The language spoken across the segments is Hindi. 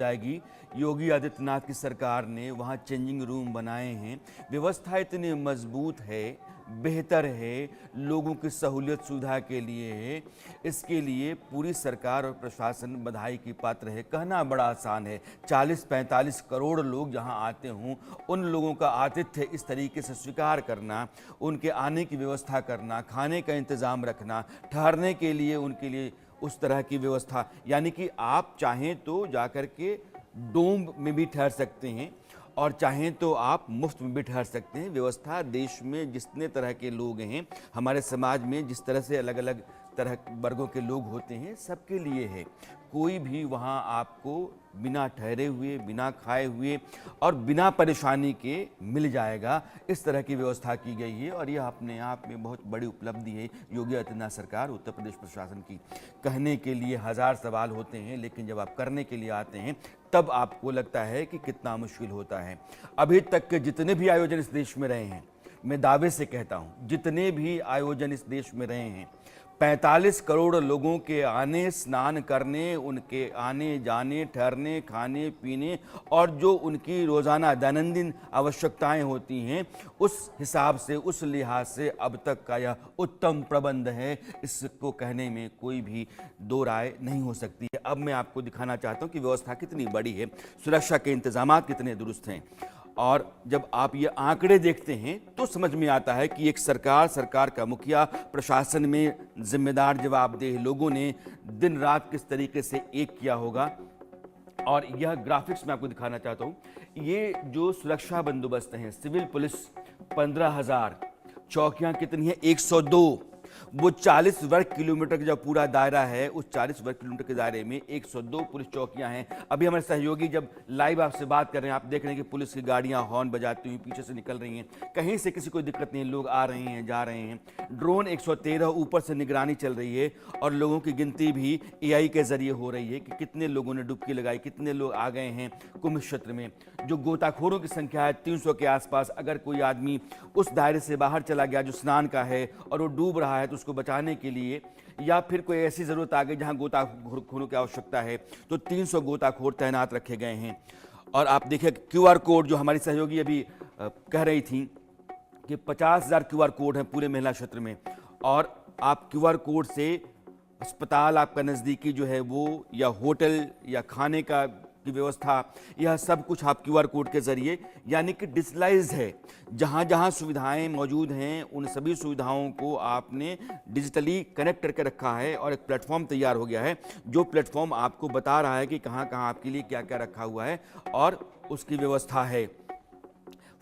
जाएगी। योगी आदित्यनाथ की सरकार ने वहाँ चेंजिंग रूम बनाए हैं, व्यवस्था इतनी मजबूत है, बेहतर है, लोगों की सहूलियत सुविधा के लिए है। इसके लिए पूरी सरकार और प्रशासन बधाई की पात्र है। कहना बड़ा आसान है, 40-45 करोड़ लोग जहां आते हों, उन लोगों का आतिथ्य इस तरीके से स्वीकार करना, उनके आने की व्यवस्था करना, खाने का इंतज़ाम रखना, ठहरने के लिए उनके लिए उस तरह की व्यवस्था, यानी कि आप चाहें तो जाकर के डोम में भी ठहर सकते हैं और चाहें तो आप मुफ्त में भी ठहर सकते हैं। व्यवस्था देश में जितने तरह के लोग हैं, हमारे समाज में जिस तरह से अलग अलग तरह वर्गों के लोग होते हैं, सबके लिए है। कोई भी वहाँ आपको बिना ठहरे हुए, बिना खाए हुए और बिना परेशानी के मिल जाएगा। इस तरह की व्यवस्था की गई है और यह अपने आप में बहुत बड़ी उपलब्धि है योगी आदित्यनाथ सरकार, उत्तर प्रदेश प्रशासन की। कहने के लिए हज़ार सवाल होते हैं, लेकिन जब आप करने के लिए आते हैं तब आपको लगता है कि कितना मुश्किल होता है। अभी तक के जितने भी आयोजन इस देश में रहे हैं, मैं दावे से कहता हूँ, जितने भी आयोजन इस देश में रहे हैं, 45 करोड़ लोगों के आने, स्नान करने, उनके आने जाने, ठहरने, खाने पीने और जो उनकी रोज़ाना दैनंदिन आवश्यकताएं होती हैं, उस हिसाब से, उस लिहाज से अब तक का यह उत्तम प्रबंध है। इसको कहने में कोई भी दो राय नहीं हो सकती है। अब मैं आपको दिखाना चाहता हूं कि व्यवस्था कितनी बड़ी है, सुरक्षा के इंतजामात कितने दुरुस्त हैं। और जब आप ये आंकड़े देखते हैं तो समझ में आता है कि एक सरकार का मुखिया, प्रशासन में जिम्मेदार जवाबदेह लोगों ने दिन रात किस तरीके से एक किया होगा। और यह ग्राफिक्स मैं आपको दिखाना चाहता हूं। ये जो सुरक्षा बंदोबस्त हैं, सिविल पुलिस 15,000, चौकियां कितनी हैं? 102। वो 40 वर्ग किलोमीटर का जो पूरा दायरा है, उस 40 वर्ग किलोमीटर के दायरे में 102 पुलिस चौकियां हैं। अभी हमारे सहयोगी जब लाइव आपसे बात कर रहे हैं, आप देख रहे हैं कि पुलिस की गाड़ियां हॉर्न बजाती हुई पीछे से निकल रही हैं। कहीं से किसी को दिक्कत नहीं, लोग आ रहे हैं, जा रहे हैं। ड्रोन 113 ऊपर से निगरानी चल रही है और लोगों की गिनती भी AI के जरिए हो रही है कि कितने लोगों ने डुबकी लगाई, कितने लोग आ गए हैं कुंभ क्षेत्र में। जो गोताखोरों की संख्या है 300 के आसपास। अगर कोई आदमी उस दायरे से बाहर चला गया जो स्नान का है और वो डूब रहा है, तो उसको बचाने के लिए या फिर कोई ऐसी ज़रूरत आ गई जहां गोताखोरों की आवश्यकता है, तो 300 गोताखोर तैनात रखे गए हैं। और आप देखिए QR कोड, जो हमारी सहयोगी अभी कह रही थी कि 50,000 QR कोड हैं पूरे महिला क्षेत्र में। और आप QR कोड से अस्पताल आपका नज़दीकी जो है वो, या होटल या खाने का की व्यवस्था, यह सब कुछ आप QR कोड के जरिए, यानी कि डिजिटलाइज्ड है। जहाँ जहाँ सुविधाएं मौजूद हैं, उन सभी सुविधाओं को आपने डिजिटली कनेक्ट करके रखा है और एक प्लेटफॉर्म तैयार हो गया है, जो प्लेटफॉर्म आपको बता रहा है कि कहाँ कहाँ आपके लिए क्या क्या रखा हुआ है और उसकी व्यवस्था है।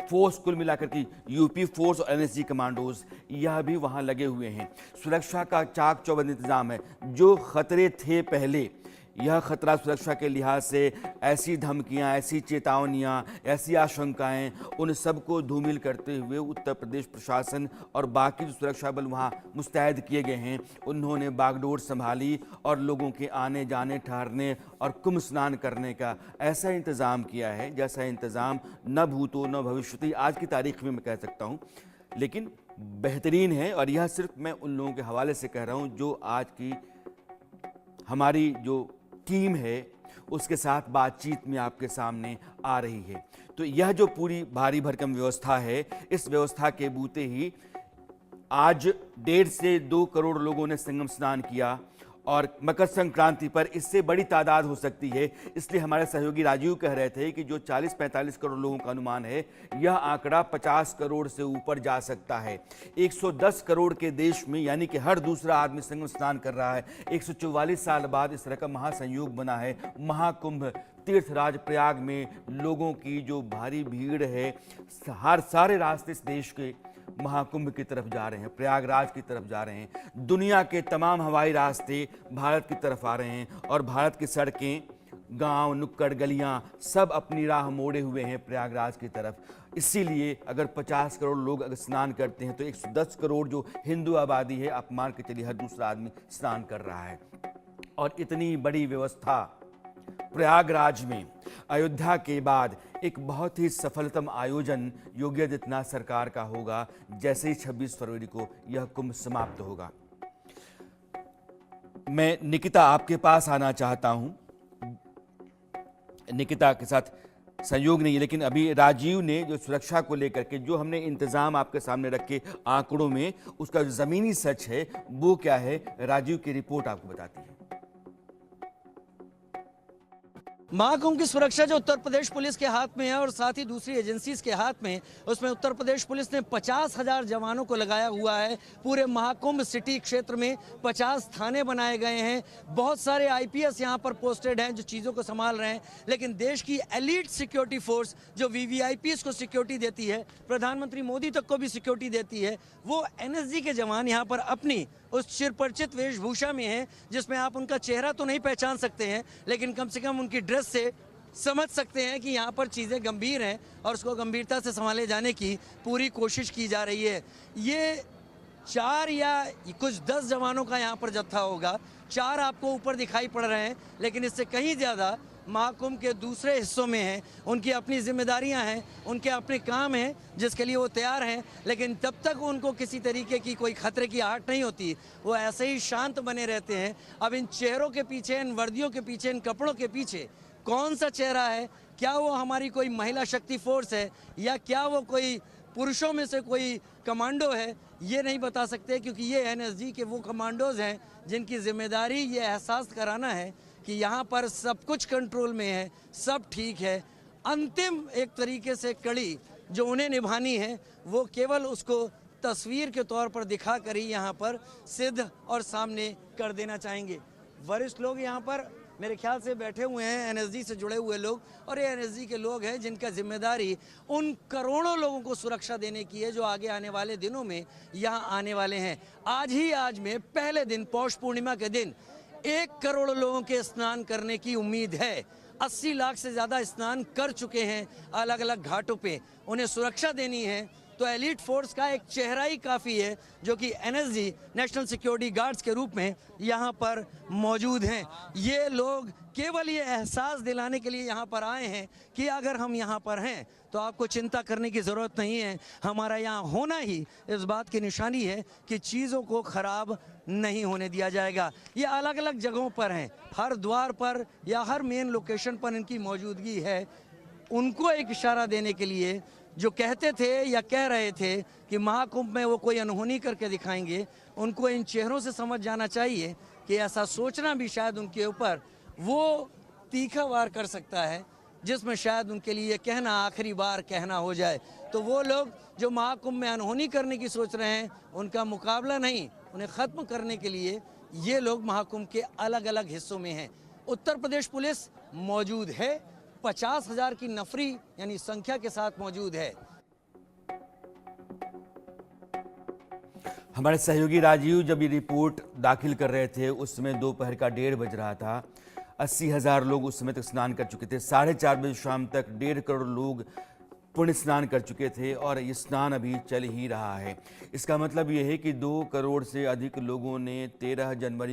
फोर्स कुल मिलाकर की यूपी फोर्स और NSG कमांडोज, यह भी वहाँ लगे हुए हैं। सुरक्षा का चाक चौबंद इंतजाम है। जो खतरे थे पहले, यह खतरा सुरक्षा के लिहाज से, ऐसी धमकियां, ऐसी चेतावनियां, ऐसी आशंकाएं, उन सबको धूमिल करते हुए उत्तर प्रदेश प्रशासन और बाकी जो सुरक्षा बल वहां मुस्तैद किए गए हैं, उन्होंने बागडोर संभाली और लोगों के आने जाने, ठहरने और कुंभ स्नान करने का ऐसा इंतज़ाम किया है जैसा इंतज़ाम न भूतो न भविष्यति, आज की तारीख में मैं कह सकता हूँ, लेकिन बेहतरीन है। और यह सिर्फ मैं उन लोगों के हवाले से कह रहा हूँ जो आज की हमारी जो टीम है उसके साथ बातचीत में आपके सामने आ रही है। तो यह जो पूरी भारी भरकम व्यवस्था है, इस व्यवस्था के बूते ही आज 1.5 से 2 करोड़ लोगों ने संगम स्नान किया और मकर संक्रांति पर इससे बड़ी तादाद हो सकती है। इसलिए हमारे सहयोगी राजीव कह रहे थे कि जो 40-45 करोड़ लोगों का अनुमान है, यह आंकड़ा 50 करोड़ से ऊपर जा सकता है। 110 करोड़ के देश में, यानी कि हर दूसरा आदमी संगम स्नान कर रहा है। 144 साल बाद इस तरह का महासंयोग बना है। महाकुंभ तीर्थराज प्रयाग में लोगों की जो भारी भीड़ है, सारे रास्ते इस देश के महाकुंभ की तरफ जा रहे हैं, प्रयागराज की तरफ जा रहे हैं। दुनिया के तमाम हवाई रास्ते भारत की तरफ आ रहे हैं और भारत की सड़कें, गांव, नुक्कड़, गलियां सब अपनी राह मोड़े हुए हैं प्रयागराज की तरफ। इसीलिए अगर 50 करोड़ लोग अगर स्नान करते हैं तो 110 करोड़ जो हिंदू आबादी है, आप मान के चलिए हर दूसरा आदमी स्नान कर रहा है। और इतनी बड़ी व्यवस्था प्रयागराज में अयोध्या के बाद एक बहुत ही सफलतम आयोजन योगी आदित्यनाथ सरकार का होगा जैसे ही 26 फरवरी को यह कुंभ समाप्त होगा। मैं निकिता आपके पास आना चाहता हूं। निकिता के साथ संयोग नहीं है, लेकिन अभी राजीव ने जो सुरक्षा को लेकर के जो हमने इंतजाम आपके सामने रखे आंकड़ों में, उसका जो जमीनी सच है वो क्या है, राजीव की रिपोर्ट आपको बताती है। महाकुंभ की सुरक्षा जो उत्तर प्रदेश पुलिस के हाथ में है और साथ ही दूसरी एजेंसीज के हाथ में, उसमें उत्तर प्रदेश पुलिस ने 50,000 जवानों को लगाया हुआ है। पूरे महाकुंभ सिटी क्षेत्र में 50 थाने बनाए गए हैं। बहुत सारे आईपीएस यहां पर पोस्टेड हैं जो चीज़ों को संभाल रहे हैं। लेकिन देश की एलीट सिक्योरिटी फोर्स जो वीवीआईपीएस को सिक्योरिटी देती है, प्रधानमंत्री मोदी तक को भी सिक्योरिटी देती है, वो एनएसजी के जवान यहाँ पर अपनी उस चिरपरिचित वेशभूषा में है, जिसमें आप उनका चेहरा तो नहीं पहचान सकते हैं, लेकिन कम से कम उनकी ड्रेस से समझ सकते हैं कि यहाँ पर चीज़ें गंभीर हैं और उसको गंभीरता से संभाले जाने की पूरी कोशिश की जा रही है। ये 4 या कुछ 10 जवानों का यहाँ पर जत्था होगा। 4 आपको ऊपर दिखाई पड़ रहे हैं, लेकिन इससे कहीं ज़्यादा महाकुंभ के दूसरे हिस्सों में हैं। उनकी अपनी जिम्मेदारियां हैं, उनके अपने काम हैं जिसके लिए वो तैयार हैं, लेकिन तब तक उनको किसी तरीके की कोई खतरे की आहट नहीं होती। वो ऐसे ही शांत बने रहते हैं। अब इन चेहरों के पीछे, इन वर्दियों के पीछे, इन कपड़ों के पीछे कौन सा चेहरा है? क्या वो हमारी कोई महिला शक्ति फोर्स है या क्या वो कोई पुरुषों में से कोई कमांडो है? ये नहीं बता सकते, क्योंकि ये एनएसजी के वो कमांडोज हैं जिनकी जिम्मेदारी ये एहसास कराना है कि यहाँ पर सब कुछ कंट्रोल में है, सब ठीक है। अंतिम एक तरीके से कड़ी जो उन्हें निभानी है, वो केवल उसको तस्वीर के तौर पर दिखा कर ही यहाँ पर सिद्ध और सामने कर देना चाहेंगे। वरिष्ठ लोग यहाँ पर मेरे ख्याल से बैठे हुए हैं, एनएसजी से जुड़े हुए लोग, और ये एनएसजी के लोग हैं जिनका जिम्मेदारी उन करोड़ों लोगों को सुरक्षा देने की है जो आगे आने वाले दिनों में यहाँ आने वाले हैं। आज में पहले दिन, पौष पूर्णिमा के दिन 1 करोड़ लोगों के स्नान करने की उम्मीद है। 80 लाख से ज़्यादा स्नान कर चुके हैं अलग अलग घाटों पे। उन्हें सुरक्षा देनी है तो एलीट फोर्स का एक चेहरा ही काफ़ी है, जो कि एनएसजी, नेशनल सिक्योरिटी गार्ड्स के रूप में यहाँ पर मौजूद हैं। ये लोग केवल ये एहसास दिलाने के लिए यहाँ पर आए हैं कि अगर हम यहाँ पर हैं तो आपको चिंता करने की ज़रूरत नहीं है। हमारा यहाँ होना ही इस बात की निशानी है कि चीज़ों को ख़राब नहीं होने दिया जाएगा। ये अलग अलग जगहों पर हैं, हर द्वार पर या हर मेन लोकेशन पर इनकी मौजूदगी है। उनको एक इशारा देने के लिए जो कहते थे या कह रहे थे कि महाकुंभ में वो कोई अनहोनी करके दिखाएंगे, उनको इन चेहरों से समझ जाना चाहिए कि ऐसा सोचना भी शायद उनके ऊपर वो तीखा वार कर सकता है, जिसमें शायद उनके लिए कहना आखिरी बार कहना हो जाए। तो वो लोग जो महाकुंभ में अनहोनी करने की सोच रहे हैं, उनका मुकाबला नहीं, उन्हें ख़त्म करने के लिए ये लोग महाकुंभ के अलग अलग हिस्सों में हैं। उत्तर प्रदेश पुलिस मौजूद है, 50,000 की नफरी यानी संख्या के साथ मौजूद है। हमारे सहयोगी राजीव जब ये रिपोर्ट दाखिल कर रहे थे, उस समय दोपहर का 1:30 बज रहा था। 80,000 लोग उस समय तक स्नान कर चुके थे। 4:30 बजे शाम तक 1.5 करोड़ लोग पुण्य स्नान कर चुके थे और ये स्नान अभी चल ही रहा है। इसका मतलब ये है कि 2 करोड़ से अधिक लोगों ने 13 जनवरी